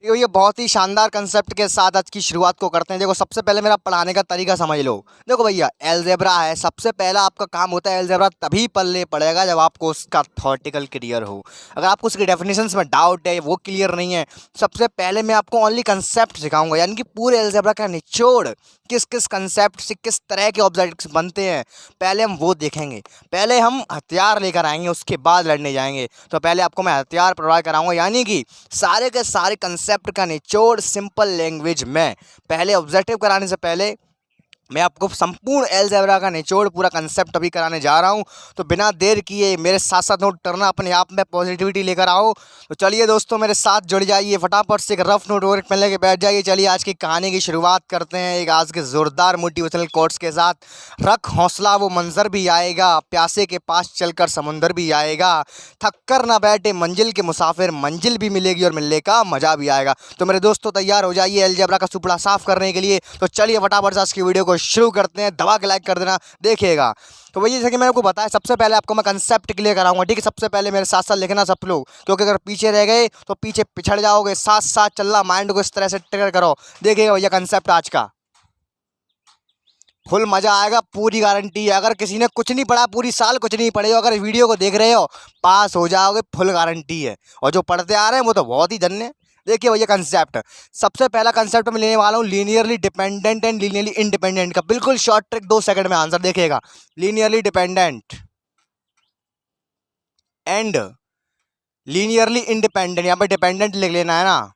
ये बहुत ही शानदार कंसेप्ट के साथ आज की शुरुआत को करते हैं। देखो, सबसे पहले मेरा पढ़ाने का तरीका समझ लो। देखो भैया, अलजेब्रा है, सबसे पहला आपका काम होता है अलजेब्रा तभी पल्ले पड़ेगा जब आपको उसका थॉटिकल क्लियर हो। अगर आपको उसकी डेफिनेशंस में डाउट है, वो क्लियर नहीं है, सबसे पहले मैं आपको ओनली कंसेप्ट सिखाऊंगा, यानी कि पूरे अलजेब्रा का निचोड़, किस किस कंसेप्ट से किस तरह के ऑब्जेक्ट्स बनते हैं, पहले हम वो देखेंगे। पहले हम हथियार लेकर आएंगे, उसके बाद लड़ने जाएंगे। तो पहले आपको मैं हथियार प्रोवाइड कराऊंगा, यानी कि सारे के सारे कंसेप्ट का निचोड़ सिंपल लैंग्वेज में। पहले ऑब्जेक्टिव कराने से पहले मैं आपको संपूर्ण अलजेब्रा का निचोड़ पूरा कंसेप्ट अभी कराने जा रहा हूं। तो बिना देर किए मेरे साथ साथ नोट करना, अपने आप में पॉजिटिविटी लेकर आओ। तो चलिए दोस्तों, मेरे साथ जुड़ जाइए, फटाफट से एक रफ नोट वर्क में लेके बैठ जाइए। चलिए आज की कहानी की शुरुआत करते हैं एक आज के ज़ोरदार मोटिवेशनल कोट्स के साथ। रख हौसला, वो मंजर भी आएगा, प्यासे के पास चलकर समुंदर भी आएगा, थक कर ना बैठे मंजिल के मुसाफिर, मंजिल भी मिलेगी और मिलने का मजा भी आएगा। तो मेरे दोस्तों, तैयार हो जाइए अलजेब्रा का सुपड़ा साफ करने के लिए। तो चलिए फटाफट से आज की वीडियो को शुरू करते हैं। दबा के लाइक कर देना, देखिएगा। तो भैया, जैसे कि मैंने आपको बताया, सबसे पहले आपको मैं कंसेप्ट क्लियर कराऊंगा, ठीक है। सबसे पहले मेरे साथ साथ लिखना सब लोग, क्योंकि अगर पीछे रह गए तो पीछे पिछड़ जाओगे। साथ साथ चलना, माइंड को इस तरह से ट्रिगर करो। देखिएगा भैया, कंसेप्ट आज का फुल मजा आएगा, पूरी गारंटी है। अगर किसी ने कुछ नहीं पढ़ा, पूरी साल कुछ नहीं पढ़े हो, अगर वीडियो को देख रहे हो, पास हो जाओगे, फुल गारंटी है। और जो पढ़ते आ रहे हैं वो तो बहुत ही धन्य। देखिए भैया, कंसेप्ट सबसे पहला कंसेप्ट मैं लेने वाला हूँ linearly dependent and linearly independent का। बिल्कुल शॉर्ट ट्रिक, 2 सेकंड में आंसर देखिएगा। Linearly dependent and linearly independent, यहाँ पे डिपेंडेंट लिख लेना है ना,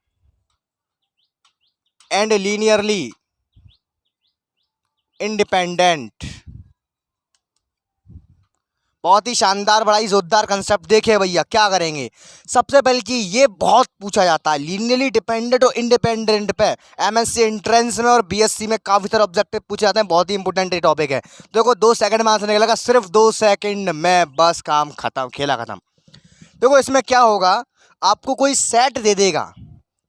एंड लीनियरली इंडिपेंडेंट। बहुत ही शानदार, बड़ा ही जोरदार कंसेप्ट। देखिए भैया, क्या करेंगे। सबसे पहले कि ये बहुत पूछा जाता है लीनियरली डिपेंडेंट और इंडिपेंडेंट पे, एमएससी एंट्रेंस में और बीएससी में काफी सारे ऑब्जेक्टिव पूछे जाते हैं। बहुत ही इंपॉर्टेंट ये टॉपिक है। देखो, 2 सेकंड में आंसर निकलेगा, सिर्फ 2 सेकंड में, बस काम खत्म, खेला खत्म। देखो, इसमें क्या होगा, आपको कोई सेट दे देगा,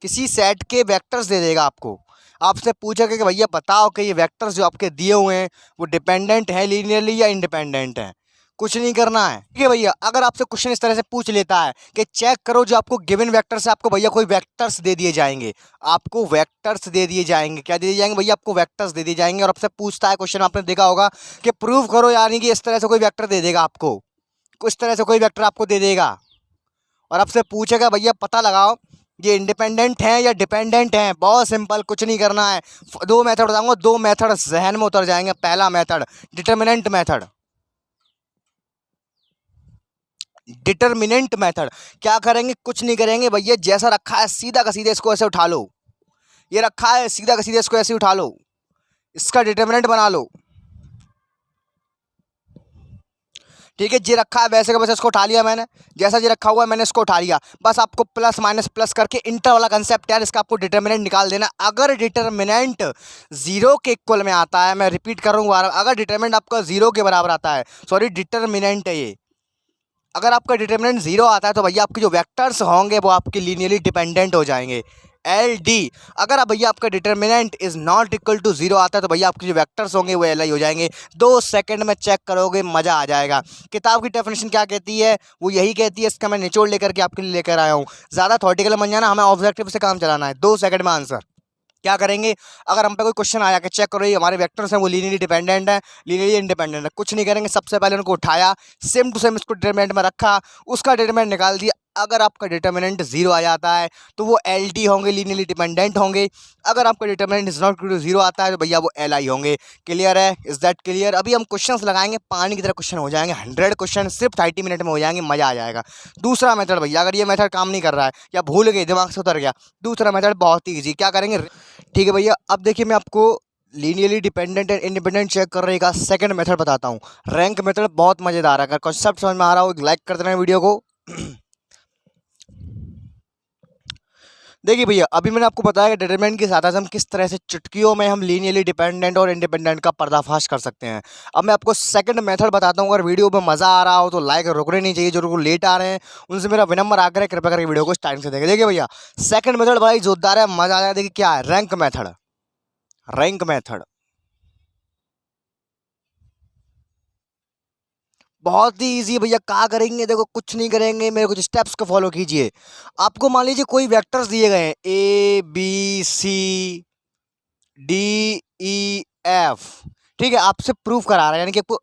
किसी सेट के वेक्टर्स दे देगा आपको। आपसे पूछेगा कि भैया बताओ कि ये वेक्टर्स जो आपके दिए हुए हैं वो डिपेंडेंट है लीनियरली या इंडिपेंडेंट है। कुछ नहीं करना है, ठीक है भैया। अगर आपसे क्वेश्चन इस तरह से पूछ लेता है कि चेक करो जो आपको गिवन वेक्टर से आपको भैया कोई वेक्टर्स दे दिए जाएंगे, आपको वेक्टर्स दे दिए जाएंगे। क्या दे दिए जाएंगे भैया? आपको वेक्टर्स दे दिए जाएंगे। और आपसे पूछता है क्वेश्चन, आपने देखा होगा कि प्रूव करो, यानी कि इस तरह से कोई वेक्टर दे देगा आपको, कुछ तरह से कोई वेक्टर आपको दे देगा और आपसे पूछेगा भैया पता लगाओ ये इंडिपेंडेंट हैं या डिपेंडेंट हैं। बहुत सिंपल, कुछ नहीं करना है। 2 मेथड बताऊंगा, 2 मेथड जहन में उतर जाएंगे। पहला method determinant method. Determinant method क्या करेंगे? कुछ नहीं करेंगे भैया, जैसा रखा है सीधा का सीधा इसको ऐसे उठा लो। ये रखा है सीधा का सीधा, इसको ऐसे उठा लो, इसका डिटर्मिनेंट बना लो, ठीक है। जे रखा है वैसे का वैसे इसको उठा लिया मैंने, जैसा जे रखा हुआ है मैंने इसको उठा लिया। बस आपको प्लस माइनस प्लस करके इंटर वाला कंसेप्ट यार, इसका आपको डिटर्मिनेंट निकाल देना। अगर डिटर्मिनेंट 0 के इक्वल में आता है, मैं रिपीट कर रहा हूँ, अगर डिटर्मिनेंट आपका 0 के बराबर आता है, सॉरी डिटर्मिनेंट है ये, अगर आपका डिटर्मिनेंट 0 आता है तो भैया आपके जो वेक्टर्स होंगे वो आपके लीनियरली डिपेंडेंट हो जाएंगे। L D. अगर अब भैया आपका determinant is not equal to 0 आता है तो भैया आपके जो वेक्टर्स होंगे वो एल आई हो जाएंगे। 2 सेकंड में चेक करोगे, मजा आ जाएगा। किताब की डेफिनेशन क्या कहती है? वो यही कहती है, इसका मैं निचोड़ लेकर के आपके लिए लेकर आया हूँ। ज़्यादा थॉटिकल बन जाना, हमें ऑब्जेक्टिव से काम चलाना है। 2 सेकंड में आंसर क्या करेंगे। अगर हम पे कोई क्वेश्चन आया कि चेक करो ये हमारे वेक्टर्स हैं वो लीनियरली डिपेंडेंट है, लीनियरली इंडिपेंडेंट है, कुछ नहीं करेंगे। सबसे पहले उनको उठाया, सेम टू सेम इसको डिटरमिनेंट में रखा, उसका डिटरमिनेंट निकाल दिया। अगर आपका डिटरमिनेंट 0 आ जाता है तो वो एल डी होंगे, लीनियरली डिपेंडेंट होंगे। अगर आपका determinant is not equal to 0 आता है तो भैया वो एल आई होंगे। क्लियर है? Is that clear? अभी हम क्वेश्चंस लगाएंगे, पानी की तरह क्वेश्चन हो जाएंगे, 100 क्वेश्चन सिर्फ 30 मिनट में हो जाएंगे, मजा आ जाएगा। दूसरा मेथड भैया, अगर ये मेथड काम नहीं कर रहा है या भूल गए, दिमाग से उतर गया, दूसरा मेथड बहुत ही ईजी। क्या करेंगे, ठीक है भैया। अब देखिए, मैं आपको linearly dependent and independent check करने का सेकंड मेथड बताता हूँ। रैंक मेथड बहुत मजेदार है। अगर कॉन्सेप्ट समझ में आ रहा हो, लाइक कर देना वीडियो को। देखिए भैया, अभी मैंने आपको बताया कि डिटरमिनेंट के साथ हम किस तरह से चुटकियों में हम लीनियरली डिपेंडेंट और इंडिपेंडेंट का पर्दाफाश कर सकते हैं। अब मैं आपको सेकंड मेथड बताता हूँ। अगर वीडियो में मजा आ रहा हो तो लाइक रुकने नहीं चाहिए। जो लोग लेट आ रहे हैं उनसे मेरा विनम्र आग्रह है, कृपया करके वीडियो को टाइम से देखें। देखिए भैया, सेकंड मेथड बड़ा ही जोरदार है, मजा आ जाएगा। देखिए क्या है, रैंक मेथड। रैंक मेथड बहुत ही ईजी है भैया। क्या करेंगे, देखो कुछ नहीं करेंगे, मेरे कुछ स्टेप्स को फॉलो कीजिए। आपको मान लीजिए कोई वेक्टर्स दिए गए हैं ABCDEF, ठीक है, आपसे प्रूफ करा रहा है, यानी कि आपको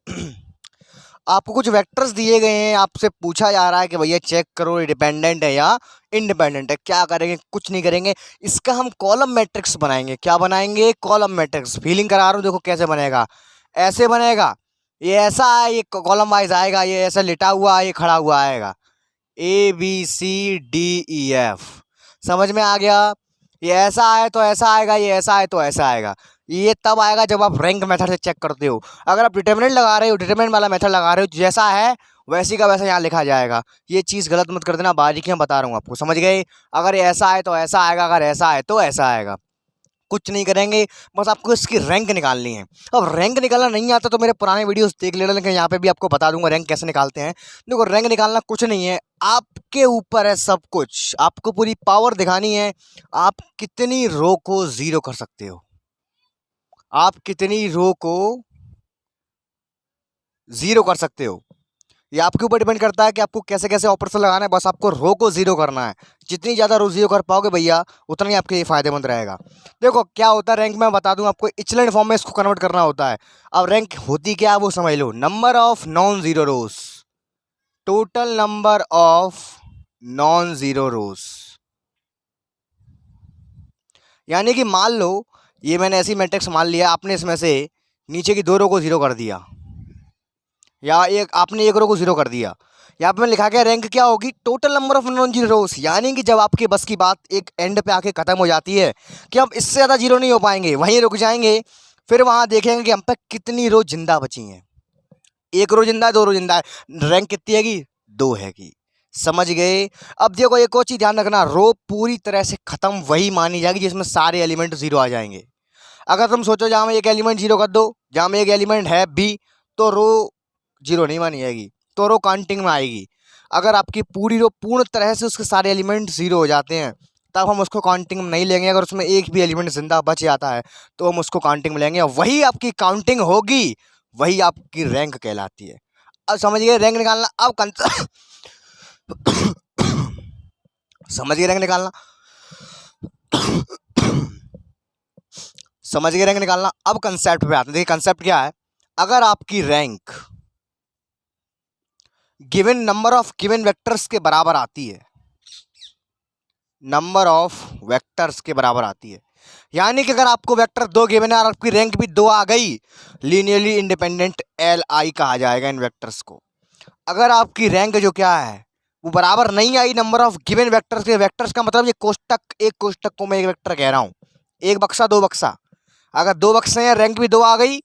आपको कुछ वेक्टर्स दिए गए हैं, आपसे पूछा जा रहा है कि भैया चेक करो डिपेंडेंट है या इंडिपेंडेंट है। क्या करेंगे, कुछ नहीं करेंगे, इसका हम कॉलम मैट्रिक्स बनाएंगे। क्या बनाएंगे, कॉलम मैट्रिक्स। फीलिंग करा रहा हूँ, देखो कैसे बनेगा। ऐसे बनेगा, ये ऐसा है, ये कॉलम वाइज आएगा, ये ऐसा लिटा हुआ, ये खड़ा हुआ आएगा, ABCDEF। समझ में आ गया। ये ऐसा है तो ऐसा आएगा, ये ऐसा है तो ऐसा आएगा। ये तब आएगा जब आप रैंक मेथड से चेक करते हो। अगर आप डिटरमिनेंट लगा रहे हो, डिटरमिनेंट वाला मेथड लगा रहे हो, जैसा है वैसी का वैसा यहाँ लिखा जाएगा। ये चीज़ गलत मत कर देना, बारीकियाँ बता रहा हूँ आपको, समझ गए। अगर ऐसा है तो ऐसा आएगा, अगर ऐसा है तो ऐसा आएगा। कुछ नहीं करेंगे, बस आपको इसकी रैंक निकालनी है। अब रैंक निकालना नहीं आता तो मेरे पुराने वीडियोस देख लेना, लेकिन यहाँ पे भी आपको बता दूंगा रैंक कैसे निकालते हैं। देखो रैंक निकालना कुछ नहीं है, आपके ऊपर है सब कुछ। आपको पूरी पावर दिखानी है, आप कितनी रो को जीरो कर सकते हो, आप कितनी रो को जीरो कर सकते हो। ये आपके ऊपर डिपेंड करता है कि आपको कैसे कैसे ऑपरेशन लगाना है। बस आपको रो को जीरो करना है। जितनी ज़्यादा रो जीरो कर पाओगे भैया, उतना ही आपके लिए फ़ायदेमंद रहेगा। देखो क्या होता है रैंक, मैं बता दूं आपको, इचलेंट फॉर्म में इसको कन्वर्ट करना होता है। अब रैंक होती क्या है वो समझ लो, number of non zero rows, total number of non zero rows. यानी कि मान लो ये मैंने ऐसी मैट्रिक्स मान लिया, आपने इसमें से नीचे की दो रो को जीरो कर दिया, या एक आपने एक रो को जीरो कर दिया। यहाँ पे लिखा गया रैंक क्या होगी, total number of non zero rows. यानी कि जब आपके बस की बात एक एंड पे आके खत्म हो जाती है कि हम इससे ज़्यादा जीरो नहीं हो पाएंगे, वहीं रुक जाएंगे, फिर वहाँ देखेंगे कि हम पे कितनी रो जिंदा बची हैं। एक रो जिंदा है, दो रो जिंदा है, रैंक कितनी हैगी, दो हैगी। समझ गए। अब देखो एक और चीज़ ध्यान रखना, रो पूरी तरह से खत्म वही मानी जाएगी जिसमें सारे एलिमेंट जीरो आ जाएंगे। अगर तुम सोचो जहाँ में एक एलिमेंट जीरो कर दो, जहाँ में एक एलिमेंट है बी, तो रो जीरो नहीं मानी जाएगी, तो रो काउंटिंग में आएगी। अगर आपकी पूरी रो पूर्ण तरह से उसके सारे एलिमेंट जीरो हो जाते हैं, तब हम उसको काउंटिंग में नहीं लेंगे। अगर उसमें एक भी एलिमेंट जिंदा बच जाता है तो हम उसको काउंटिंग में लेंगे, वही आपकी काउंटिंग होगी, वही आपकी रैंक कहलाती है। अब समझ गए रैंक निकालना। अब समझ गए रैंक निकालना, समझ गए रैंक निकालना। अब कंसेप्ट पे आते हैं। देखिए कंसेप्ट क्या है, अगर आपकी rank given number of given vectors के बराबर आती है, नंबर ऑफ वेक्टर्स के बराबर आती है, यानी कि अगर आपको वेक्टर दो गिवन है और आपकी रैंक भी दो आ गई, लीनियरली इंडिपेंडेंट LI कहा जाएगा इन वेक्टर्स को। अगर आपकी रैंक जो क्या है वो बराबर नहीं आई नंबर ऑफ गिवन वेक्टर्स के, वेक्टर्स का मतलब ये कोष्टक, एक कोष्टक को मैं एक वेक्टर कह रहा हूँ, एक बक्सा दो बक्सा, अगर दो बक्से हैं रैंक भी दो आ गई,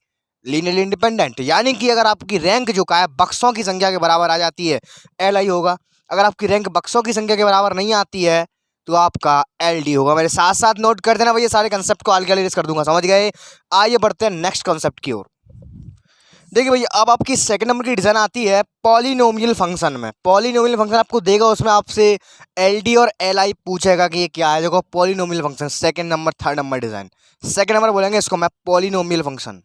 लीनियरली इंडिपेंडेंट। यानी कि अगर आपकी रैंक जो का है बक्सों की संख्या के बराबर आ जाती है, LI होगा। अगर आपकी रैंक बक्सों की संख्या के बराबर नहीं आती है तो आपका LD होगा। मेरे साथ साथ नोट कर देना भैया, सारे कंसेप्ट को आगे लिस्ट कर दूंगा, समझ गए। आइए बढ़ते हैं नेक्स्ट कंसेप्ट की ओर। देखिए भैया अब आपकी सेकंड नंबर की डिज़ाइन आती है पॉलिनोमियल फंक्शन में। पॉलिनोमियल फंक्शन आपको देगा, उसमें आपसे LD और LI पूछेगा कि ये क्या है। देखो polynomial function second number third number design, second number बोलेंगे इसको मैं पॉलिनोमियल फंक्शन।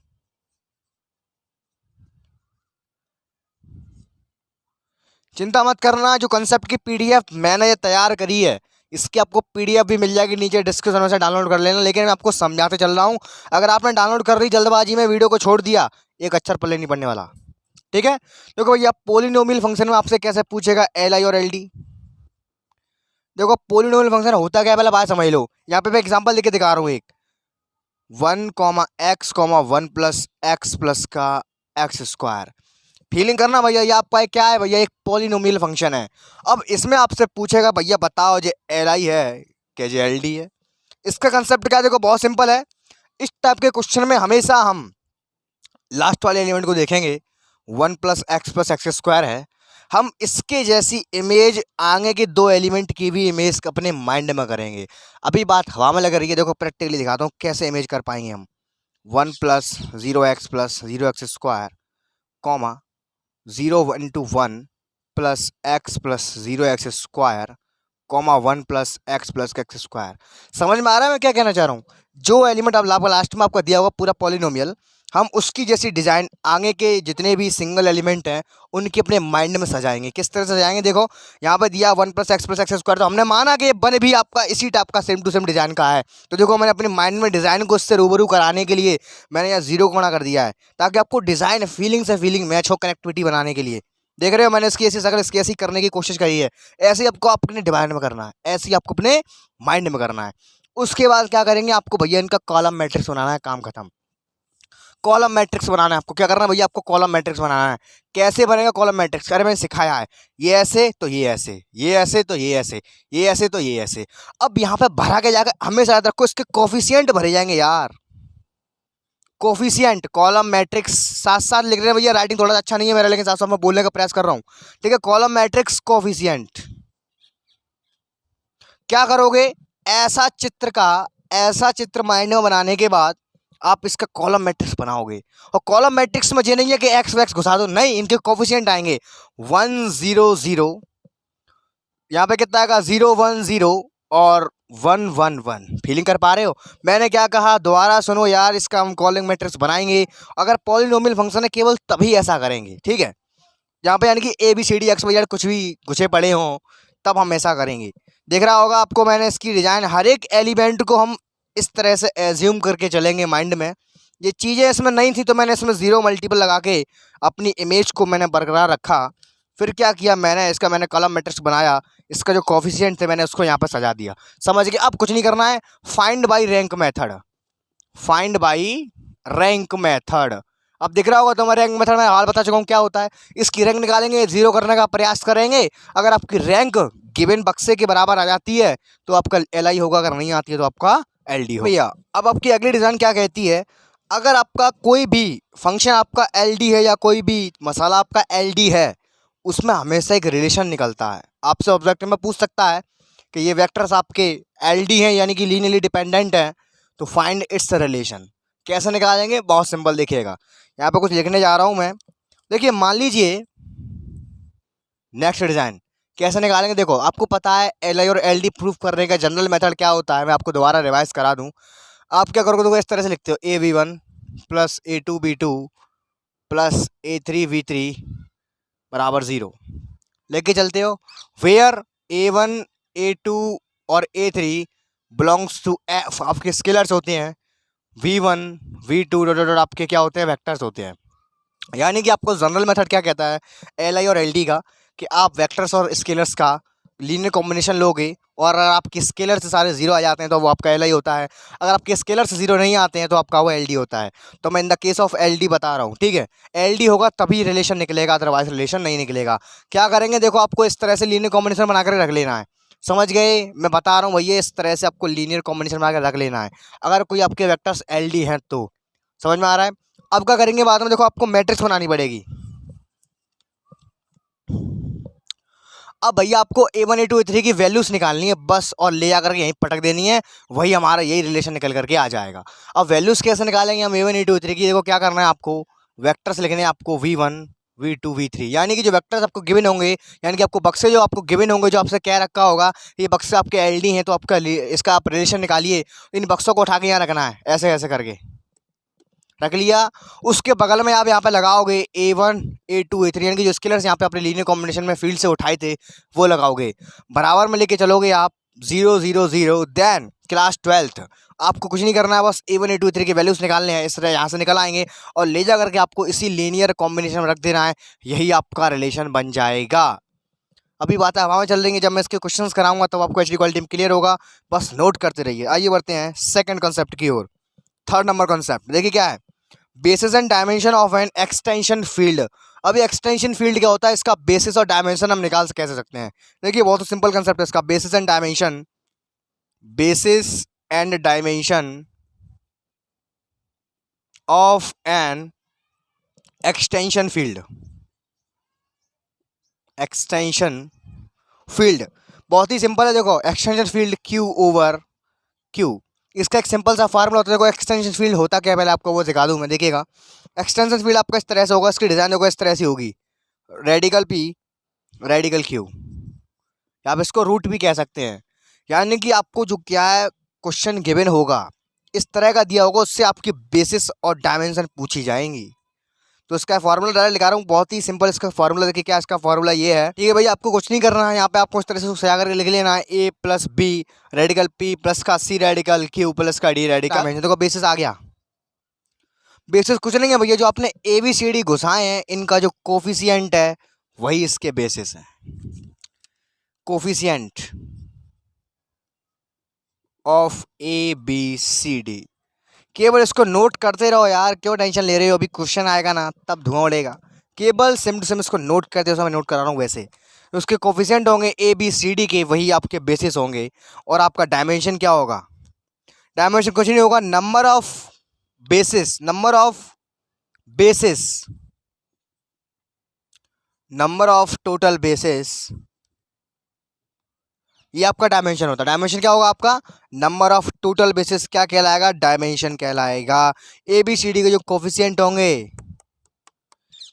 चिंता मत करना, जो कंसेप्ट की PDF मैंने ये तैयार करी है, इसकी आपको PDF भी मिल जाएगी नीचे डिस्क्रिप्शन में से, डाउनलोड कर लेना। लेकिन मैं आपको समझाते चल रहा हूँ, अगर आपने डाउनलोड कर रही जल्दबाजी में वीडियो को छोड़ दिया, एक अक्षर पल्ले नहीं पड़ने वाला, ठीक है। देखो भैया पोलिनोमियल फंक्शन में आपसे कैसे पूछेगा LI और LD। देखो पोलिनोमियल फंक्शन होता क्या है पहले बात समझ लो। यहाँ पे मैं एग्जाम्पल देके दिखा रहा हूँ, एक 1,x,1 प्लस एक्स प्लस का एक्स स्क्वायर। फीलिंग करना भैया, ये आपका क्या है भैया, एक पॉलिनोमियल फंक्शन है। अब इसमें आपसे पूछेगा भैया बताओ जो LI है क्या जो LD है। इसका कंसेप्ट क्या है, देखो बहुत सिंपल है। इस टाइप के क्वेश्चन में हमेशा हम लास्ट वाले एलिमेंट को देखेंगे, 1 प्लस एक्स स्क्वायर है, हम इसके जैसी इमेज आगे के दो एलिमेंट की भी इमेज अपने माइंड में करेंगे। अभी बात हवा में लग रही है, देखो प्रैक्टिकली दिखाता हूँ कैसे इमेज कर पाएंगे हम। 1 plus 0x square comma 0 plus x plus 0x square comma 1 plus x square. समझ में आ रहा है मैं क्या कहना चाह रहा हूँ। जो एलिमेंट आप आपका लास्ट में आपका दिया होगा पूरा पॉलिनोमियल, हम उसकी जैसी डिज़ाइन आगे के जितने भी सिंगल एलिमेंट हैं उनके अपने माइंड में सजाएंगे। किस तरह से सजाएंगे, देखो यहाँ पे दिया 1+x+x², तो हमने माना कि ये वन भी आपका इसी टाइप का सेम टू सेम डिज़ाइन का है। तो देखो मैंने अपने माइंड में डिज़ाइन को इससे रूबरू कराने के लिए मैंने यहाँ 0 गुणा कर दिया है, ताकि आपको डिज़ाइन फीलिंग से फीलिंग मैच हो, कनेक्टिविटी बनाने के लिए। देख रहे हो मैंने इसकी ऐसी शक्ल इसकी ऐसी करने की कोशिश करी है। ऐसे ही आपको अपने डिज़ाइन में करना है, ऐसे ही आपको अपने माइंड में करना है। उसके बाद क्या करेंगे, आपको भैया इनका कॉलम मैट्रिक्स बनाना है, काम खत्म। कॉलम मैट्रिक्स बनाना है आपको, क्या करना है भैया, आपको कॉलम मैट्रिक्स बनाना है। कैसे बनेगा कॉलम मैट्रिक्स, अरे मैंने सिखाया है, ये ऐसे तो ये ऐसे, ये ऐसे तो ये ऐसे, ये ऐसे तो ये ऐसे। अब यहाँ पे भरा के जाकर हमेशा याद रखो इसके कोफिशिएंट भरे जाएंगे यार, कोफिशिएंट। कॉलम मैट्रिक्स साथ साथ लिख रहे हैं भैया, राइटिंग थोड़ा अच्छा नहीं है मेरा, लेकिन साथ साथ मैं बोलने का प्रयास कर रहा हूँ, ठीक है। कॉलम मैट्रिक्स कोफिशिएंट, क्या करोगे, ऐसा चित्र माइंड में बनाने के बाद आप इसका कॉलम मैट्रिक्स बनाओगे। और कॉलम मैट्रिक्स में ये नहीं है कि एक्स वैक्स घुसा दो, नहीं, इनके कोफिशिएंट आएंगे 1 0 0, यहाँ पे कितना आएगा 0 1 0 और 1 1 1। फीलिंग कर पा रहे हो मैंने क्या कहा, दोबारा सुनो यार, इसका हम कॉलम मैट्रिक्स बनाएंगे। अगर पॉलिनोमियल फंक्शन है केवल तभी ऐसा करेंगे, ठीक है। यहाँ पे यानी कि ABCD XYZ कुछ भी घुसे पड़े हों तब हम ऐसा करेंगे। दिख रहा होगा आपको, मैंने इसकी डिज़ाइन हर एक एलिमेंट को हम इस तरह से एज्यूम करके चलेंगे माइंड में। ये चीज़ें इसमें नहीं थी तो मैंने इसमें 0 मल्टीपल लगा के अपनी इमेज को मैंने बरकरार रखा। फिर क्या किया मैंने, इसका मैंने कॉलम मैट्रिक्स बनाया, इसका जो कोफिशिएंट थे मैंने उसको यहाँ पर सजा दिया। समझ गए, अब कुछ नहीं करना है, find by rank method, find by rank method. अब दिख रहा होगा तुम्हारे रैंक मेथड में हाल बता चुका हूँ क्या होता है। इसकी रैंक निकालेंगे, 0 करने का प्रयास करेंगे। अगर आपकी रैंक गिवन बक्से के बराबर आ जाती है तो आपका LI होगा, अगर नहीं आती है तो आपका LD होगा। भैया अब आपकी अगली डिज़ाइन क्या कहती है, अगर आपका कोई भी फंक्शन आपका LD है या कोई भी मसाला आपका LD है, उसमें हमेशा एक रिलेशन निकलता है। आपसे ऑब्जेक्टिव में पूछ सकता है कि ये वेक्टर्स आपके LD हैं यानी कि लीनियरली डिपेंडेंट हैं, तो फाइंड इट्स रिलेशन। कैसे निकालेंगे, बहुत सिंपल, देखिएगा यहाँ पे कुछ लिखने जा रहा हूँ मैं। देखिए मान लीजिए नेक्स्ट डिज़ाइन कैसे निकालेंगे, देखो आपको पता है LI और LD प्रूफ करने का जनरल मेथड क्या होता है, मैं आपको दोबारा रिवाइज करा दूँ। आप क्या करोगे, देखो इस तरह से लिखते हो, AB1 + A2B2 + A3B3 बराबर 0 लेके चलते हो। वेयर A1 A2 और A3 बिलोंग्स टू F, आपके स्केलर्स होते हैं। V1 V2 डॉट डॉट आपके क्या होते हैं, वेक्टर्स होते हैं। यानी कि आपको जनरल मेथड क्या कहता है LI और LD का, कि आप वेक्टर्स और स्केलर्स का लीनियर कॉम्बिनेशन लोगे, और अगर आपके स्केलर से सारे 0 आ जाते हैं तो वो आपका LI होता है। अगर आपके स्केलर से 0 नहीं आते हैं तो आपका वो LD होता है। तो मैं in the case of LD बता रहा हूँ, ठीक है। LD होगा तभी रिलेशन निकलेगा, अदरवाइज रिलेशन नहीं निकलेगा। क्या करेंगे, देखो आपको इस तरह से लीनियर कॉम्बिनेशन बना कर रख लेना है। समझ गए, मैं बता रहा हूँ भैया, इस तरह से आपको लीनियर कॉम्बिनेशन बना कर रख लेना है अगर कोई आपके वेक्टर्स LD हैं तो। समझ में आ रहा है। अब क्या करेंगे बाद में, देखो आपको मैट्रिक्स बनानी पड़ेगी। अब भैया आपको A1 A2 A3 की वैल्यूज निकालनी है बस, और ले जाकर के यहीं पटक देनी है, वही हमारा यही रिलेशन निकल करके आ जाएगा। अब वैल्यूज कैसे निकालेंगे हम A1 A2 A3 की, देखो क्या करना है, आपको वेक्टर्स लिखने हैं, आपको V1 V2 V3, यानी कि जो वेक्टर्स आपको गिवन होंगे, यानी कि आपको बक्से जो आपको गिवन होंगे, जो आपसे क्या रखा होगा, ये बक्से आपके LD हैं तो आपका इसका आप रिलेशन निकालिए। इन बक्सों को उठा के यहाँ रखना है, ऐसे ऐसे करके रख लिया। उसके बगल में आप यहाँ पे लगाओगे A1 A2 A3, यानी कि जो स्केलर्स यहाँ पे अपने लीनियर कॉम्बिनेशन में फील्ड से उठाए थे वो लगाओगे। बराबर में लेके चलोगे आप 0 0 0, देन क्लास 12th। आपको कुछ नहीं करना है, बस A1 A2 A3 के वैल्यूज निकालने हैं। इस तरह यहाँ से निकल आएंगे और ले जा करके आपको इसी लीनियर कॉम्बिनेशन में रख देना है, यही आपका रिलेशन बन जाएगा। अभी बातें हवा में चल रही हैं, जब मैं इसके क्वेश्चंस कराऊंगा तब आपको HD क्वालिटी में क्लियर होगा, बस नोट करते रहिए। आइए बढ़ते हैं सेकंड कॉन्सेप्ट की ओर। थर्ड नंबर कॉन्सेप्ट देखिए क्या है, basis and dimension of an extension field. अभी एक्सटेंशन फील्ड क्या होता है, इसका बेसिस और डायमेंशन हम निकाल कैसे सकते हैं। देखिए बहुत सिंपल कंसेप्ट है इसका, basis and dimension, basis and dimension of an extension field. Extension field बहुत ही सिंपल है, देखो एक्सटेंशन फील्ड Q/Q। इसका एक सिंपल सा फार्मूला होता है। देखो एक्सटेंशन फील्ड होता क्या है, पहले आपको वो सिखा दूं मैं, देखिएगा। एक्सटेंशन फील्ड आपका इस तरह से होगा, इसकी डिजाइन होगा इस तरह से होगी, रेडिकल P रेडिकल Q, आप इसको रूट भी कह सकते हैं। यानी कि आपको जो क्या है क्वेश्चन गिवन होगा, इस तरह का दिया होगा, उससे आपकी बेसिस और डायमेंशन पूछी जाएंगी। तो इसका फार्मूला डायरेक्ट लिखा रहा हूँ, बहुत ही सिंपल इसका फार्मूला। देखिए क्या इसका फार्मूला ये है, ठीक है भैया, आपको कुछ नहीं करना है, यहाँ पे आपको इस तरह से सजा करके लिख लेना है a plus B radical p plus का c रेडिकल q प्लस का d रेडिकल। देखो बेसिस आ गया। बेसिस कुछ नहीं है भैया, जो आपने ए बी सी डी घुसाए हैं इनका जो कोफिशिएंट है वही इसके बेसिस है। Coefficient of A B C D, केवल इसको नोट करते रहो यार, क्यों टेंशन ले रहे हो, अभी क्वेश्चन आएगा ना तब धुआं उड़ेगा। केवल सिम टू सिम इसको नोट करते हो, मैं नोट करा रहा हूँ वैसे। तो उसके कोफिशिएंट होंगे ए बी सी डी के, वही आपके बेसिस होंगे। और आपका डायमेंशन क्या होगा, डायमेंशन कुछ नहीं होगा, number of basis, number of basis, number of total basis, ये आपका डायमेंशन होता है। डायमेंशन क्या होगा आपका, नंबर ऑफ टोटल बेसिस क्या कहलाएगा, डायमेंशन कहलाएगा। ए बी सी डी के जो कोफिशिएंट होंगे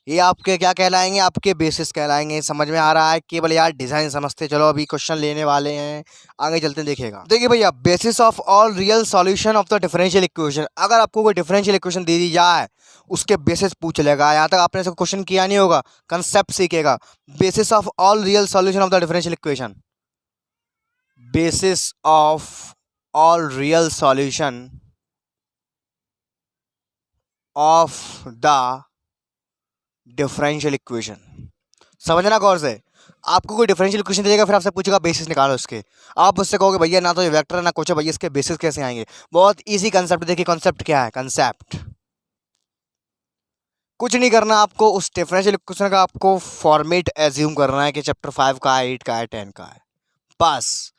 ये आपके क्या कहलाएंगे, आपके बेसिस कहलाएंगे। समझ में आ रहा है, केवल यार डिजाइन समझते चलो, अभी क्वेश्चन लेने वाले हैं, आगे चलते हैं देखिएगा। देखिए भैया, basis of all real solution of the differential equation, अगर आपको कोई डिफरेंशियल इक्वेशन दे दी जाए उसके बेसिस पूछ लेगा। यहाँ तक आपने इसको क्वेश्चन किया नहीं होगा, कंसेप्ट सीखेगा। Basis of all real solution of the differential equation, basis of all real solution of the differential equation. समझना गौर से, आपको कोई डिफरेंशियल इक्वेशन देगा, फिर आपसे पूछेगा बेसिस निकालो इसके। आप उससे कहोगे भैया ना तो ये वेक्टर है ना कुछ है, भैया इसके बेसिस कैसे आएंगे। बहुत इजी कंसेप्ट। देखिए कंसेप्ट क्या है, कंसेप्ट कुछ नहीं करना आपको, उस डिफरेंशियल इक्वेशन का आपको फॉर्मेट एज्यूम करना है कि चैप्टर 5 का है, 8 का है, 10 का है, बस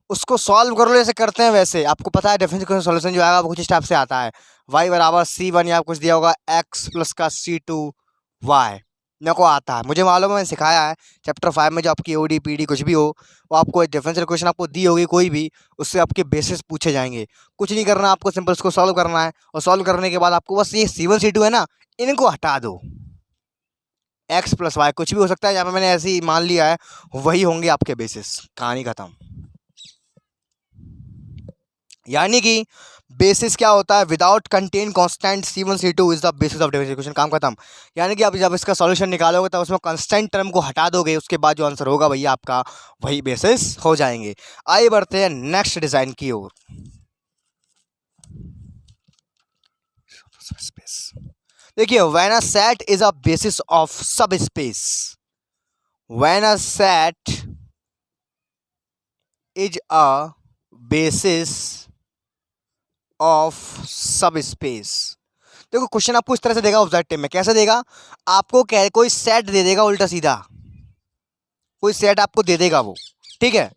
उसको सॉल्व कर लो जैसे करते हैं वैसे। आपको पता है डिफरेंशियल इक्वेशन सॉल्यूशन जो आएगा वो कुछ इस टाइप से आता है, y बराबर c1 या कुछ दिया होगा x प्लस का c2 y, मेरे को आता है, मुझे मालूम है, मैंने सिखाया है चैप्टर 5 में। जो आपकी ओडी पीडी कुछ भी हो, वो आपको एक डिफरेंशियल इक्वेशन आपको दी होगी कोई भी, उससे आपके बेसिस पूछे जाएंगे। कुछ नहीं करना आपको, सिंपल उसको सॉल्व करना है, और सॉल्व करने के बाद आपको बस ये c1 c2 है ना, इनको हटा दो। x प्लस वाई कुछ भी हो सकता है, यहाँ पे मैंने ऐसे ही मान लिया है, वही होंगे आपके बेसिस, कहानी खत्म। यानी कि बेसिस क्या होता है, without contain constant c1 c2 is the basis of differential equation, काम खत्म। यानी कि आप जब इसका सॉल्यूशन निकालोगे तब उसमें कांस्टेंट टर्म को हटा दोगे, उसके बाद जो आंसर होगा भैया आपका वही बेसिस हो जाएंगे। आइए बढ़ते हैं नेक्स्ट डिजाइन की ओर। देखिए, when a set is a basis of subspace, when a set is a basis of subspace. देखो क्वेश्चन आपको इस तरह से देगा ऑब्जेक्टिव में, कैसे देगा, आपको कोई सेट दे देगा, उल्टा सीधा कोई सेट आपको दे देगा वो, ठीक है।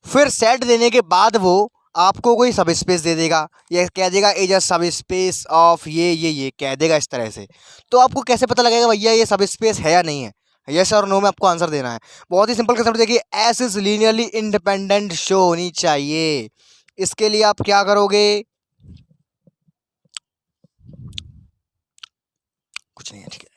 फिर सेट देने के बाद वो आपको कोई सब स्पेस दे देगा, ये कह देगा इज अ सब स्पेस ऑफ ये कह देगा इस तरह से। तो आपको कैसे पता लगेगा भैया ये सब स्पेस है या नहीं है, यस और नो में आपको आंसर देना है। बहुत ही सिंपल कंसेप्ट। देखिए, S is linearly independent show होनी चाहिए। इसके लिए आप क्या करोगे, कुछ नहीं है, ठीक है।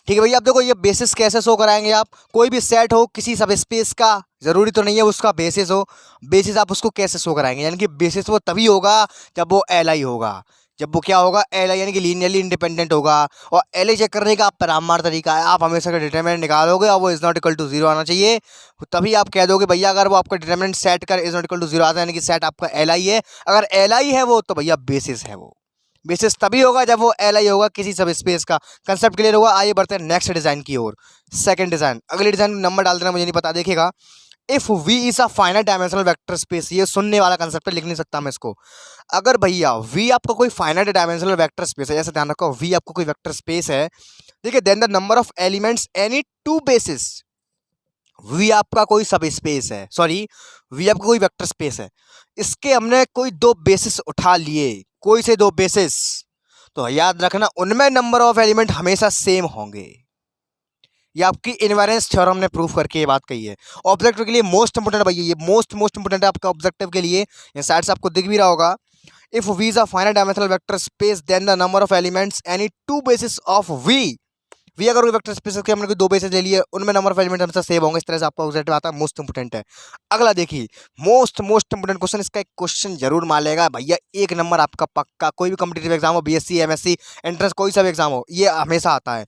ठीक है भैया, आप देखो ये बेसिस कैसे शो कराएंगे, आप कोई भी सेट हो किसी सब स्पेस का, जरूरी तो नहीं है उसका बेसिस हो, बेसिस आप उसको कैसे शो कराएंगे, यानी कि बेसिस वो तभी होगा जब वो एल आई होगा, जब वो क्या होगा, एल आई, यानी कि लीनियरली इंडिपेंडेंट होगा। और एल आई चेक करने का पैरामीटर तरीका है, आप हमेशा का डिटरमिनेंट निकालोगे और वो इज नॉट इक्वल टू 0 आना चाहिए, तभी आप कह दोगे भैया अगर वो आपका डिटरमिनेंट सेट कर इज नॉट इक्वल टू 0 आता है, यानी कि सेट आपका एल आई है। अगर एल आई है वो, तो भैया बेसिस है वो। बेसिस तभी होगा जब वो एल आई होगा किसी सब स्पेस का। कंसेप्ट क्लियर होगा। आइए बढ़ते हैं नेक्स्ट डिजाइन की ओर। सेकंड डिजाइन, अगले डिजाइन नंबर डाल देना, मुझे नहीं पता, देखिएगा। If V is a finite dimensional vector space, ये सुनने वाला कंसेप्ट है, लिख नहीं सकता मैं इसको। अगर भैया वी आपका कोई फाइनाइट डायमेंशनल वेक्टर स्पेस है, जैसे ध्यान रखो वी आपको कोई वेक्टर स्पेस है, देखिए, then the number of elements any two basis, V आपका कोई सब स्पेस है, सॉरी वी आपका कोई वेक्टर स्पेस है, इसके हमने कोई दो बेसिस उठा लिए, कोई से दो बेसिस, तो याद रखना उनमें नंबर ऑफ एलिमेंट हमेशा सेम होंगे। ये आपकी इनवेरेंस थ्योरम ने प्रूफ करके ये बात कही है। ऑब्जेक्टिव के लिए मोस्ट इंपोर्टेंट भैया, ये मोस्ट इंपोर्टेंट है आपका ऑब्जेक्टिव के लिए, ये साइड से आपको दिख भी रहा होगा। If V is a finite dimensional vector space, then the number of elements any two basis of V V अगर वेक्टर स्पेस के हमने कोई दो बेसिस ले लिए, उनमें नंबर ऑफ एलिमेंट हमेशा सेव होंगे, इस तरह से आपका ऑब्जेक्टिव आता है। मोस्ट इंपोर्टेंट है। अगला देखिए, मोस्ट इंपोर्टेंट क्वेश्चन, इसका एक क्वेश्चन जरूर मान लेगा भैया, 1 नंबर आपका पक्का। कोई भी कॉम्पिटिटिव एग्जाम हो, बीएससी, एमएससी, एंट्रेंस, कोई सा भी एग्जाम हो, ये हमेशा आता है।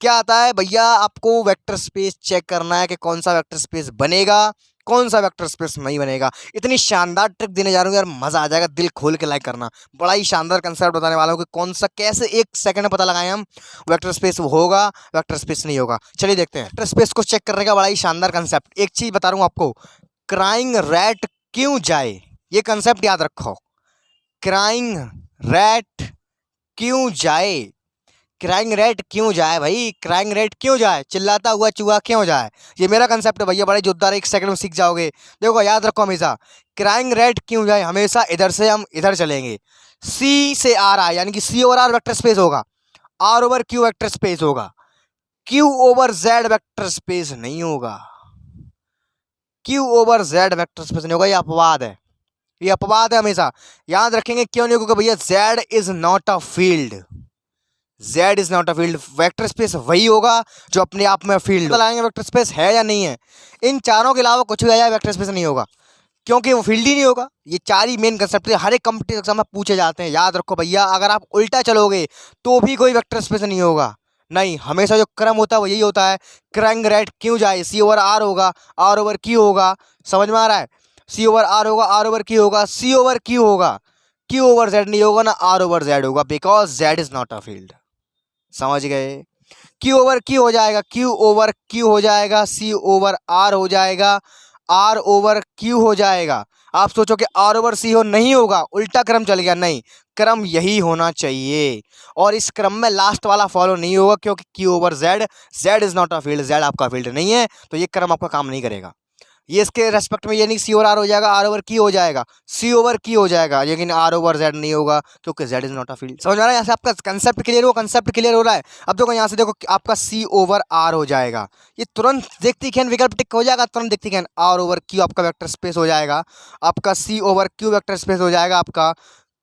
क्या आता है भैया, आपको वेक्टर स्पेस चेक करना है कि कौन सा वेक्टर स्पेस बनेगा, कौन सा वेक्टर स्पेस नहीं बनेगा। इतनी शानदार ट्रिक देने जा रहा हूँ यार, मजा आ जाएगा। दिल खोल के लाइक करना। बड़ा ही शानदार कंसेप्ट बताने वाला हूँ कि कौन सा, कैसे 1 सेकंड में पता लगाएं हम वेक्टर स्पेस होगा, वेक्टर स्पेस नहीं होगा। चलिए देखते हैं। वेक्टर स्पेस को चेक करने का बड़ा ही शानदार कंसेप्ट। एक चीज बता रहा हूँ आपको, क्राइंग रैट क्यों जाए, ये कंसेप्ट याद रखो। क्राइंग रैट क्यों जाए, क्राइंग रेट क्यों जाए भाई, क्राइंग रेट क्यों जाए, चिल्लाता हुआ चूहा क्यों जाए। ये मेरा कंसेप्ट है भैया, बड़े जोरदार, 1 सेकंड में सीख जाओगे। देखो याद रखो हमेशा, क्राइंग रेट क्यों जाए, हमेशा इधर से हम इधर चलेंगे। सी से आर आए, यानी कि C over R vector space होगा, R over Q vector space होगा, Q over Z vector space नहीं होगा। Q over Z vector space नहीं होगा, ये अपवाद है, ये अपवाद है। हमेशा याद रखेंगे, क्यों नहीं होगा भैया, Z is not a field, Z is not a field. Vector space वही होगा जो अपने आप में फील्ड लगाएंगे वेक्टर स्पेस है या नहीं है। इन चारों के अलावा कुछ भी आ जाए वेक्टर स्पेस नहीं होगा, क्योंकि वो फील्ड ही नहीं होगा। ये 4 ही मेन कंसेप्ट हर एक कॉम्पिटिटिव एग्जाम में पूछे जाते हैं। याद रखो भैया, अगर आप उल्टा चलोगे तो भी कोई वेक्टर स्पेस नहीं होगा। नहीं, हमेशा जो क्रम होता है वो यही होता है। क्राइंग रेट क्यों जाए, सी ओवर आर होगा, आर ओवर क्यू होगा। समझ में आ रहा है, सी ओवर आर होगा, आर ओवर क्यू होगा, सी ओवर क्यू होगा, क्यू ओवर जेड नहीं होगा, ना आर ओवर जेड होगा, because Z is not a field. समझ गए। क्यू ओवर क्यू हो जाएगा, क्यू ओवर क्यू हो जाएगा, सी ओवर आर हो जाएगा, आर ओवर क्यू हो जाएगा। आप सोचो कि आर ओवर सी हो, नहीं होगा, उल्टा क्रम चल गया। नहीं, क्रम यही होना चाहिए, और इस क्रम में लास्ट वाला फॉलो नहीं होगा, क्योंकि Q over Z, Z is not a field, Z आपका फील्ड नहीं है, तो ये क्रम आपका काम नहीं करेगा। ये इसके रेस्पेक्ट में ये नहीं सी ओवर आर हो जाएगा, आर ओवर की हो जाएगा, सी ओवर की हो जाएगा, लेकिन आर ओवर जेड नहीं होगा, क्योंकि Z is not a field. समझ में आ रहा है, यहाँ से आपका कंसेप्ट क्लियर हो, कंसेप्ट क्लियर हो रहा है। अब देखो यहाँ से, देखो आपका सी ओवर आर हो जाएगा, ये तुरंत देखती खेन विकल्प टिक हो जाएगा, तुरंत देखती खेन आर ओवर क्यू आपका वेक्टर स्पेस हो जाएगा, आपका सी ओवर क्यू वेक्टर स्पेस हो जाएगा, आपका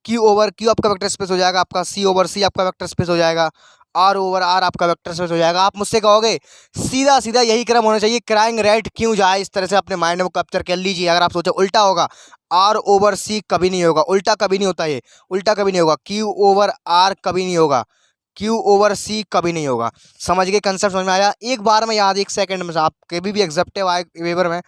क्यू ओवर क्यू आपका वेक्टर स्पेस हो जाएगा, आपका सी ओवर सी आपका वेक्टर स्पेस हो जाएगा, आर ओवर आर आपका वेक्टर स्पेस हो जाएगा। आप मुझसे कहोगे सीधा सीधा यही क्रम होना चाहिए, क्राइंग रेट क्यों जाए, इस तरह से अपने माइंड में कैप्चर कर लीजिए। अगर आप सोचो उल्टा होगा, आर ओवर सी कभी नहीं होगा, उल्टा कभी नहीं होता, ये उल्टा कभी नहीं होगा। क्यू ओवर आर कभी नहीं होगा, क्यू ओवर सी कभी नहीं होगा। समझ गए, कंसेप्ट समझ में आया। एक बार में याद, 1 सेकंड में, आप कभी भी एग्जेप्टिव आए पेपर में,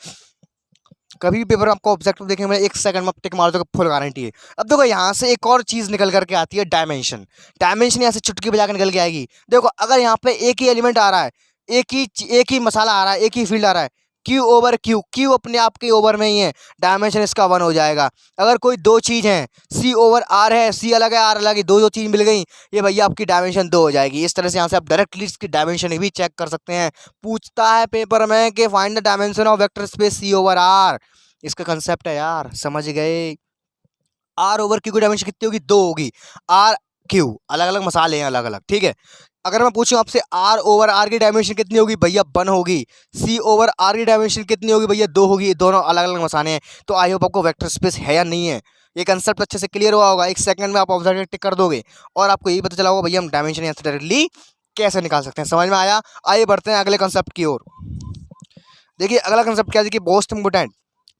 कभी भी पेपर में आपको ऑब्जेक्टिव देखेंगे मैं 1 सेकंड में टिक मार दो, फुल गारंटी है। अब देखो यहाँ से एक और चीज़ निकल करके आती है, डायमेंशन। डायमेंशन यहाँ से चुटकी बजा के निकल के आएगी। देखो अगर यहाँ पे एक ही एलिमेंट आ रहा है, एक ही मसाला आ रहा है, एक ही फील्ड आ रहा है, क्यू ओवर क्यू, क्यू अपने आप के ओवर में ही है, डायमेंशन इसका 1 हो जाएगा। अगर कोई दो चीज़ है, सी ओवर आर है, सी अलग है, आर अलग है, दो चीज़ मिल गई, ये भैया आपकी डायमेंशन 2 हो जाएगी। इस तरह से यहाँ से आप डायरेक्टली इसकी डायमेंशन भी चेक कर सकते हैं। पूछता है पेपर में कि find the dimension of vector space C over R, इसका कंसेप्ट है यार, समझ गए। आर ओवर क्यू की डायमेंशन कितनी होगी, 2 होगी। आर क्यू अलग अलग मसाले हैं, अलग अलग, ठीक है। अगर मैं पूछूं आपसे आर ओवर आर की डायमेंशन कितनी होगी, भैया 1 होगी। सी ओवर आर की डायमेंशन कितनी होगी, भैया 2 होगी। दोनों अलग अलग मसाले हैं। तो आई होप आपको वेक्टर स्पेस है या नहीं है, ये कंसेप्ट अच्छे से क्लियर हुआ होगा। 1 सेकंड में आप ऑब्जर्व टिक कर दोगे, और आपको यही पता चला होगा भैया हम डायमेंशन यहाँ से डायरेक्टली कैसे निकाल सकते हैं। समझ में आया। आइए बढ़ते हैं अगले कंसेप्ट की ओर। देखिए अगला कंसेप्ट क्या है कि most important,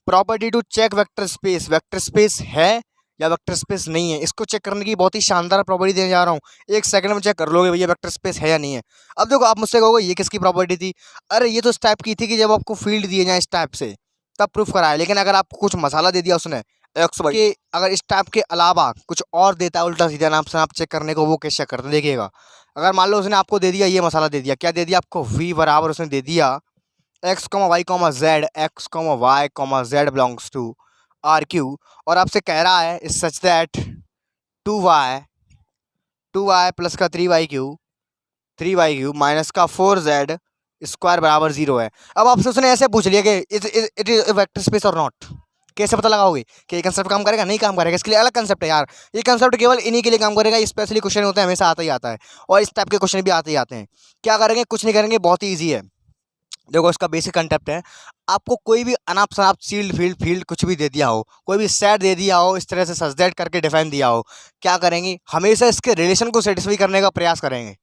property to check vector space, vector space है या वेक्टर स्पेस नहीं है, इसको चेक करने की बहुत ही शानदार प्रॉपर्टी देने जा रहा हूँ। 1 सेकंड में चेक कर लोगे भैया वेक्टर स्पेस है या नहीं है। अब देखो आप मुझसे कहोगे ये किसकी प्रॉपर्टी थी, अरे ये तो इस टाइप की थी कि जब आपको फील्ड दिए जाए इस टाइप से तब प्रूफ कराए। लेकिन अगर आपको कुछ मसाला दे दिया उसने एक्स वाई के, अगर इस टाइप के अलावा कुछ और देता है उल्टा सीधा नाम से आप चेक करने को, वो कैसे चेक करते देखिएगा। अगर मान लो उसने आपको दे दिया, ये मसाला दे दिया, क्या दे दिया आपको, वी बराबर उसने दे दिया X comma Y comma Z, X comma Y comma Z belongs to R Q, और आपसे कह रहा है is such that 2y plus का 3y क्यू माइनस का 4z स्क्वायर बराबर 0 है। अब आपसे उसने ऐसे पूछ लिया कि इट इज वेक्टर स्पेस और नॉट, कैसे पता लगाओगे कि ये कंसेप्ट काम करेगा, नहीं काम करेगा। इसके लिए अलग कंसेप्ट है यार, ये कंसेप्ट केवल इन्हीं के लिए काम करेगा। स्पेशली क्वेश्चन होते हैं, हमेशा आता ही आता है, और इस टाइप के क्वेश्चन भी आते ही आते हैं। क्या करेंगे, कुछ नहीं करेंगे, बहुत ही ईजी है। देखो इसका बेसिक कंसेप्ट है, आपको कोई भी अनाप शनाप सील्ड फील्ड कुछ भी दे दिया हो, कोई भी सेट दे दिया हो, इस तरह से सच दैट करके डिफाइन दिया हो, क्या करेंगे, हमेशा इसके रिलेशन को सेटिस्फाई करने का प्रयास करेंगे।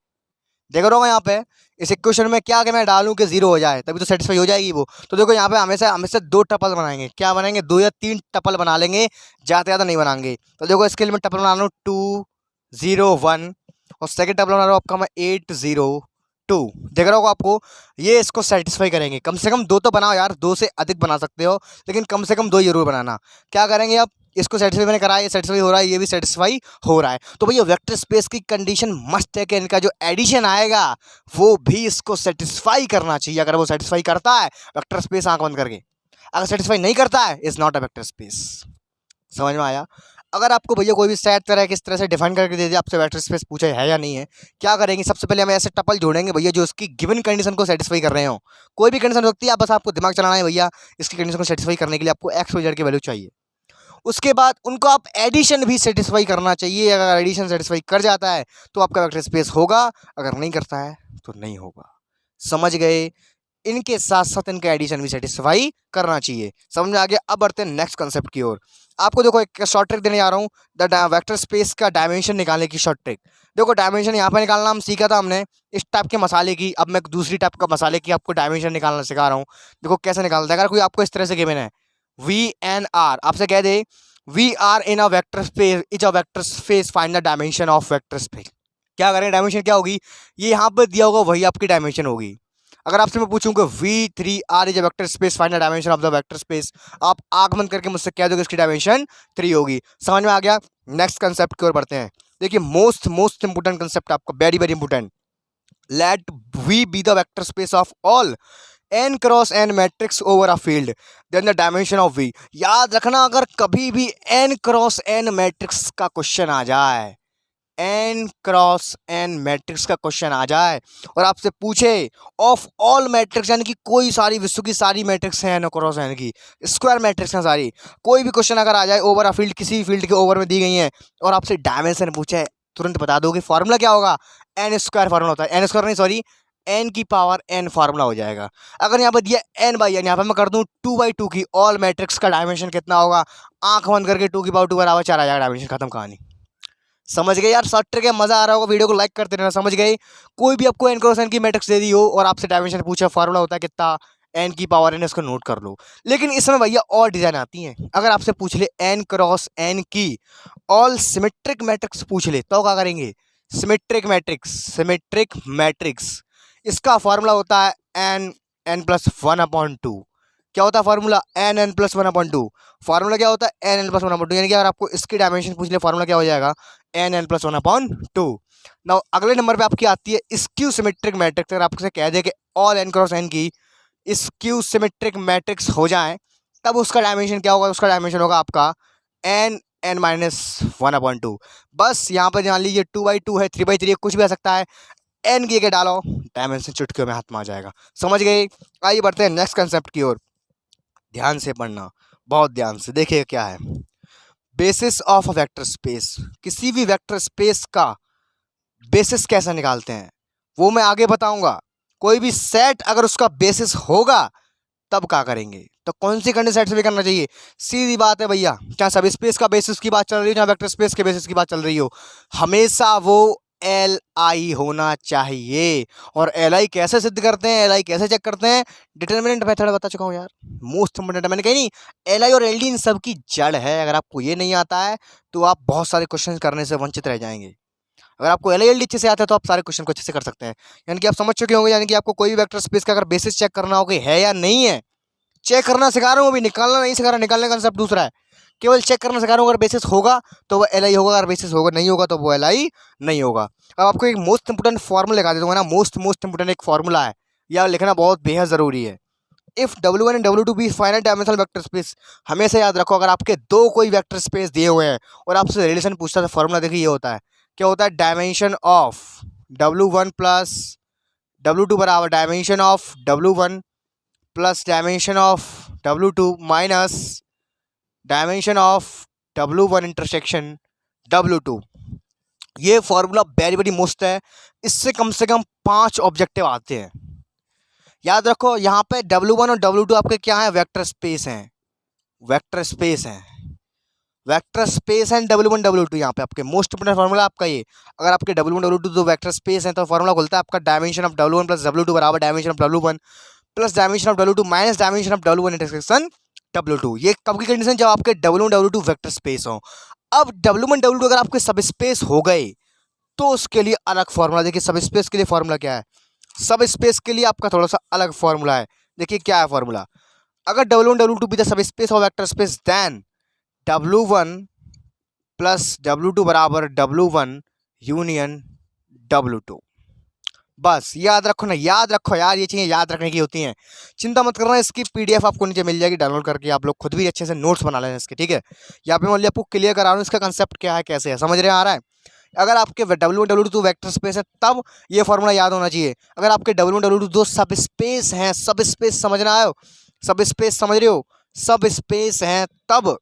देख रहे हो यहाँ पे इस इक्वेशन में क्या कि मैं डालूं कि 0 हो जाए तभी तो सेटिस्फाई हो जाएगी वो। तो देखो यहाँ पे हमेशा हमेशा 2 टपल बनाएंगे, क्या बनाएंगे 2 या 3 टपल बना लेंगे, ज़्यादा नहीं बनाएंगे। तो देखो इसके लिए मैं टपल बना लूँ 2 0 1 और सेकंड टपल बना रहा हूँ आपका मैं 8 0 2। देख रहा होगा आपको ये इसको सेटिस्फाई करेंगे। कम से कम 2 तो बनाओ यार, 2 से अधिक बना सकते हो लेकिन कम से कम 2 जरूर बनाना। क्या करेंगे अब इसको सेटिस्फाई मैंने करा, ये सेटिस्फाई हो रहा है, ये भी सेटिस्फाई हो रहा है। तो भैया वेक्टर स्पेस की कंडीशन मस्त है कि इनका जो एडिशन आएगा वो भी इसको सेटिस्फाई करना चाहिए। अगर वो सेटिस्फाई करता है वेक्टर स्पेस आंख बंद करके, अगर सेटिस्फाई नहीं करता है is not a vector space. समझ में आया? अगर आपको भैया कोई भी सेट तरह किस तरह से डिफाइन करके दे दिया, आपसे वेक्टर स्पेस पूछे है या नहीं है, क्या करेंगे सबसे पहले हम ऐसे टपल जोड़ेंगे भैया जो उसकी गिवन कंडीशन को सेटिस्फाई कर रहे हो। कोई भी कंडीशन हो सकती है, बस आपको दिमाग चलाना है भैया इसकी कंडीशन को सेटिस्फाई करने के लिए आपको एक्स वाई जेड की वैल्यू चाहिए। उसके बाद उनको आप एडिशन भी सेटिस्फाई करना चाहिए। अगर एडिशन सेटिस्फाई कर जाता है तो आपका वेक्टर स्पेस होगा, अगर नहीं करता है तो नहीं होगा। समझ गए? इनके साथ साथ इनका एडिशन भी सेटिस्फाई करना चाहिए। समझ में आ गया? अब बढ़ते हैं नेक्स्ट कंसेप्ट की ओर। आपको देखो एक शॉर्ट ट्रिक देने जा रहा हूँ, द वेक्टर स्पेस का डायमेंशन निकालने की शॉर्ट ट्रिक। देखो डायमेंशन यहाँ पे निकालना हम सीखा था हमने इस टाइप के मसाले की, अब मैं दूसरी टाइप का मसाले की आपको डायमेंशन निकालना सिखा रहा हूँ। देखो कैसे निकालता है। अगर कोई आपको इस तरह से गिवन है V&R, आपसे कह दे V R in a vector space, is a vector space, find the dimension of vector space. क्या करें, डायमेंशन क्या होगी, ये यहाँ पर दिया होगा वही आपकी डायमेंशन होगी। अगर आपसे मैं पूछूं कि V3R is a vector space, find the dimension of the vector space, आप आंख बंद करके मुझसे कह दो कि इसकी डायमेंशन 3 होगी। समझ में आ गया? नेक्स्ट कंसेप्ट की ओर बढ़ते हैं। देखिए मोस्ट इंपोर्टेंट कंसेप्ट आपका, very very important. Let V be the vector space of all n cross n matrix over a field, then the dimension of V। याद रखना अगर कभी भी n क्रॉस n मैट्रिक्स का क्वेश्चन आ जाए, n cross n matrix का question आ जाए और आपसे पूछे ऑफ ऑल मैट्रिक्स, यानी कि कोई सारी विश्व की सारी मैट्रिक्स हैं n क्रॉस n की, स्क्वायर मैट्रिक्स हैं सारी, कोई भी क्वेश्चन अगर आ जाए ओवर अ फील्ड, किसी भी फील्ड के ओवर में दी गई है और आपसे डायमेंशन पूछे, तुरंत बता दो कि फॉर्मूला क्या होगा, n स्क्वायर फॉर्मूला होता है, n स्क्वायर नहीं सॉरी n की पावर n फार्मूला हो जाएगा। अगर यहाँ पर दिया n बाई n, यहाँ पर मैं कर दूँ 2/2 की ऑल मैट्रिक्स का डायमेंशन कितना होगा, आंख बंद करके 2 की पावर 2 बराबर 4 आ जाएगा, डायमेंशन खत्म कहानी। समझ गए यार? शॉर्ट ट्रिक है, मजा आ रहा होगा, वीडियो को लाइक करते रहना। समझ गए? कोई भी आपको n क्रॉस n की मैट्रिक्स दे दी हो और आपसे डायमेंशन पूछा, फार्मूला होता है कितना, n की पावर n, इसको नोट कर लो। लेकिन इसमें भैया और डिजाइन आती हैं। अगर आपसे पूछ ले n क्रॉस n की ऑल सिमेट्रिक मैट्रिक्स पूछ ले तो क्या करेंगे, सिमेट्रिक मैट्रिक्स, सिमेट्रिक मैट्रिक्स इसका फार्मूला होता है n+1/2। क्या होता है फार्मूला, n+1/2। फार्मूला क्या होता है, n+1/2, यानी कि अगर आपको इसकी डायमेंशन पूछ ले फार्मूला क्या हो जाएगा, n+1/2। नाउ अगले नंबर पे आपकी आती है स्क्यू सिमेट्रिक मैट्रिक्स। अगर आपसे कह दे कि ऑल n क्रॉस n की स्क्यू सिमेट्रिक मैट्रिक्स हो जाए तब उसका डायमेंशन क्या होगा, उसका डायमेंशन होगा आपका n-1/2। बस यहाँ पर जान लीजिए 2/2 है, 3/3 है, कुछ भी आ सकता है, n की के डालो डायमेंशन चुटकियों में हाथ में आ जाएगा। समझ गए? आइए बढ़ते हैं नेक्स्ट कंसेप्ट की ओर। ध्यान से पढ़ना, बहुत ध्यान से देखिए क्या है। Basis of a vector space, किसी भी वेक्टर स्पेस का बेसिस कैसे निकालते हैं वो मैं आगे बताऊंगा। कोई भी सेट अगर उसका बेसिस होगा तब क्या करेंगे, तो कौन सी कंडीशन सेटिस्फाई करना चाहिए, सीधी बात है भैया, चाहे सब स्पेस का बेसिस की बात चल रही हो चाहे वेक्टर स्पेस के बेसिस की बात चल रही हो, हमेशा वो LI होना चाहिए। और LI कैसे सिद्ध करते हैं, LI कैसे चेक करते हैं, डिटर्मिनेंट मेथड बता चुका हूँ यार, मोस्ट इंपोर्टेंट है, मैंने कही नहीं LI और LD इन सब की जड़ है। अगर आपको ये नहीं आता है तो आप बहुत सारे क्वेश्चन करने से वंचित रह जाएंगे। अगर आपको LI LD अच्छे से आता है तो आप सारे क्वेश्चन को अच्छे से कर सकते हैं। यानी कि आप समझ चुके होंगे, यानी कि आपको कोई भी वेक्टर स्पेस का अगर बेसिस चेक करना हो कि है या नहीं है, चेक करना सिखा रहा हूँ, अभी निकालना नहीं सिखा रहा, निकालने का कंसेप्ट दूसरा है, केवल चेक करना सिखा रहा हूँ। अगर बेसिस होगा तो वो LI होगा, अगर बेसिस होगा नहीं होगा तो वो LI नहीं होगा। अब आपको एक मोस्ट इंपोर्टेंट फॉर्मूला लगा देता हूँ ना, मोस्ट इंपोर्टेंट एक फॉर्मूला है, यह लिखना बहुत बेहद जरूरी है। If W1 and W2 be finite dimensional vector space, हमेशा याद रखो अगर आपके दो कोई वेक्टर स्पेस दिए हुए हैं और आपसे रिलेशन पूछता है तो फॉर्मूला देखिए ये होता है, क्या होता है, dimension of W1 plus W2 बराबर dimension of W1 plus dimension of W2 minus dimension of W1 intersection W2। ये फॉर्मूला वेरी वेरी मस्त है, इससे कम से कम 5 ऑब्जेक्टिव आते हैं। याद रखो यहाँ पे W1 और W2 आपके क्या है, वेक्टर स्पेस हैं, वेक्टर स्पेस हैं। Vector space and W1 W2 यहाँ पे आपके मोस्ट इंपोर्टेंट फॉर्मूला आपका ये। अगर आपके W1 W2 दो वेक्टर स्पेस है तो फॉर्मूला खुलता है आपका dimension of W1 plus W2 बराबर dimension of W1 plus dimension of W2 minus dimension of W1 intersection W2। ये कब की कंडीशन, जब आपके W1 W2 वेक्टर स्पेस हो। अब W1 W2 अगर आपके सब स्पेस हो गए तो उसके लिए अलग फॉर्मूला। देखिए सब स्पेस के लिए फॉर्मूला क्या है, सब स्पेस के लिए आपका थोड़ा सा अलग फॉर्मूला है। देखिए क्या है फॉर्मूला, अगर W1 W2 be the subspace और vector space then W1 plus W2 बराबर W1 यूनियन W2। बस याद रखो ना, याद रखो यार, ये चीज़ें याद रखने की होती हैं। चिंता मत करना, इसकी पीडीएफ आपको नीचे मिल जाएगी, डाउनलोड करके आप लोग खुद भी अच्छे से नोट्स बना लेना इसके, ठीक है। यहाँ पे मान लिया आपको क्लियर करा रहा हूँ इसका कंसेप्ट क्या है, कैसे है, समझ रहे आ रहा है। अगर आपके W1 W2 वेक्टर स्पेस है तब ये फॉर्मूला याद होना चाहिए। अगर आपके W1 W2 दो सब स्पेस हैं, सब स्पेस समझना आयो, सब स्पेस समझ रहे हो, सब स्पेस हैं तब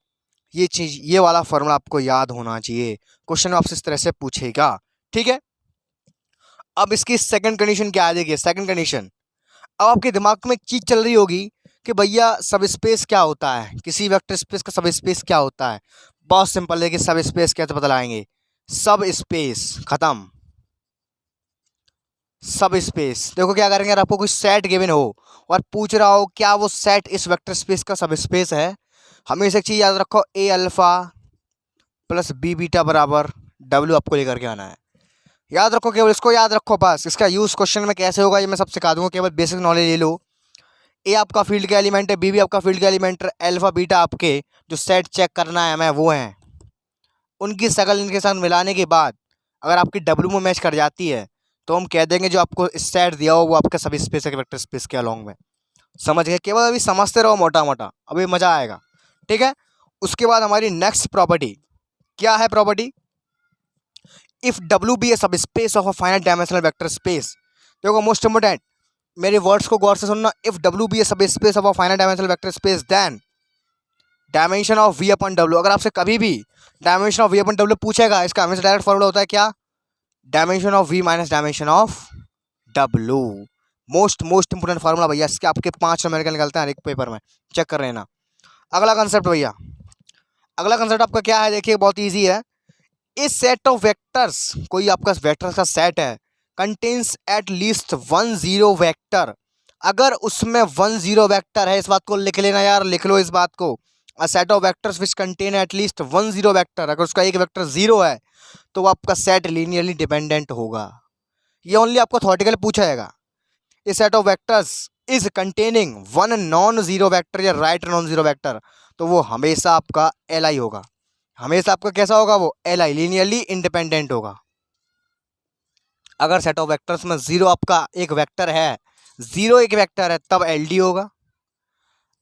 ये चीज़, ये वाला फॉर्मूला आपको याद होना चाहिए। क्वेश्चन आपसे इस तरह से पूछेगा, ठीक है। अब इसकी सेकंड कंडीशन क्या है, देखिए सेकंड कंडीशन। अब आपके दिमाग में एक चीज़ चल रही होगी कि भैया सब स्पेस क्या होता है, किसी वेक्टर स्पेस का सब स्पेस क्या होता है। बहुत सिंपल है कि सब स्पेस क्या, तो पता लगाएंगे। सब स्पेस खत्म, सब स्पेस देखो क्या करेंगे, अगर आपको कोई सेट गिवन हो और पूछ रहा हो क्या वो सेट इस वेक्टर स्पेस का सब स्पेस है, हमेशा एक चीज़ याद रखो, ए अल्फा प्लस बी बीटा बराबर W आपको लेकर के आना है। याद रखो, केवल इसको याद रखो बस। इसका यूज़ क्वेश्चन में कैसे होगा ये मैं सब सिखा दूंगा, केवल बेसिक नॉलेज ले लो। ए आपका फील्ड का एलिमेंट है, बी भी आपका फील्ड का एलिमेंट है, अल्फा बीटा आपके जो सेट चेक करना है हमें वो हैं। उनकी शकल इनके साथ मिलाने के बाद अगर आपकी W में मैच कर जाती है तो हम कह देंगे जो आपको सेट दिया हो वो आपका सब स्पेस है वेक्टर स्पेस के अलॉन्ग में। समझ गए, केवल अभी समझते रहो मोटा मोटा, अभी मज़ा आएगा, ठीक है। उसके बाद हमारी नेक्स्ट प्रॉपर्टी क्या है, property if W be a subspace of a finite dimensional vector space. देखो मोस्ट इंपोर्टेंट, मेरे वर्ड्स को गौर से सुनना। If W be a subspace of a finite dimensional vector space then dimension of V upon W। अगर आपसे कभी भी dimension of V upon W पूछेगा, इसका हमेशा डायरेक्ट फॉर्मूला होता है क्या, dimension of V minus dimension of W। Most important formula भैया, इसके आपके 5 नंबर के निकलते हैं हर एक पेपर में, चेक कर लेना। अगला कंसेप्ट भैया, अगला कंसेप्ट आपका क्या है, देखिए बहुत ईजी है। इस सेट ऑफ वेक्टर्स, कोई आपका वेक्टर्स का सेट है, कंटेन्स एट लीस्ट 1 0 वेक्टर। अगर उसमें 1 0 वेक्टर है, इस बात को लिख लेना यार, लिख लो इस बात को। A set of vectors which contain at least 1 0 vector, अगर उसका एक वेक्टर 0 है तो वो आपका सेट लीनियरली डिपेंडेंट होगा। ये ओनली आपको थ्योरेटिकली पूछा जाएगा। A set of vectors is containing 1 non zero vector या राइट नॉन जीरो वेक्टर, तो वो हमेशा आपका Li होगा। हमेशा आपका कैसा होगा वो, Li, लीनियरली इंडिपेंडेंट होगा। अगर सेट ऑफ वेक्टर्स में 0 आपका एक वेक्टर है, 0 एक वेक्टर है, तब LD होगा।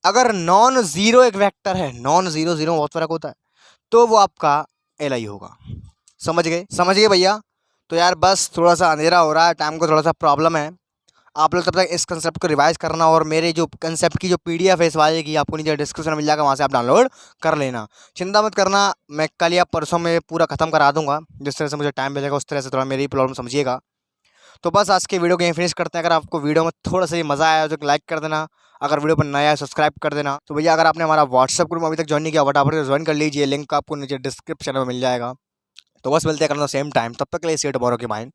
अगर नॉन जीरो एक वेक्टर है, नॉन जीरो जीरो बहुत फर्क होता है, तो वो आपका Li होगा। समझ गए, समझ गए भैया। तो यार बस थोड़ा सा अंधेरा हो रहा है, टाइम को थोड़ा सा प्रॉब्लम है। आप लोग तब तक इस कंसेप्ट को रिवाइज करना और मेरे जो कंसेप्ट की जो PDF है इस वाले की आपको नीचे डिस्क्रिप्शन में मिल जाएगा, वहाँ से आप डाउनलोड कर लेना। चिंता मत करना, मैं कल या परसों में पूरा खत्म करा दूंगा, जिस तरह से मुझे टाइम मिलेगा उस तरह से, थोड़ा मेरी प्रॉब्लम समझिएगा। तो बस आज के वीडियो को यहीं फिनिश करते हैं। अगर आपको वीडियो में थोड़ा सा ही मज़ा आया तो लाइक कर देना, अगर वीडियो पर नया है सब्सक्राइब कर देना। तो भैया अगर आपने हमारा व्हाट्सअप ग्रुप अभी तक ज्वाइन नहीं किया, फटाफट ज्वाइन कर लीजिए, लिंक आपको नीचे डिस्क्रिप्शन में मिल जाएगा। तो बस मिलते हैं करना सेम टाइम, तब तक के लिए सेट बोरो के माइंड।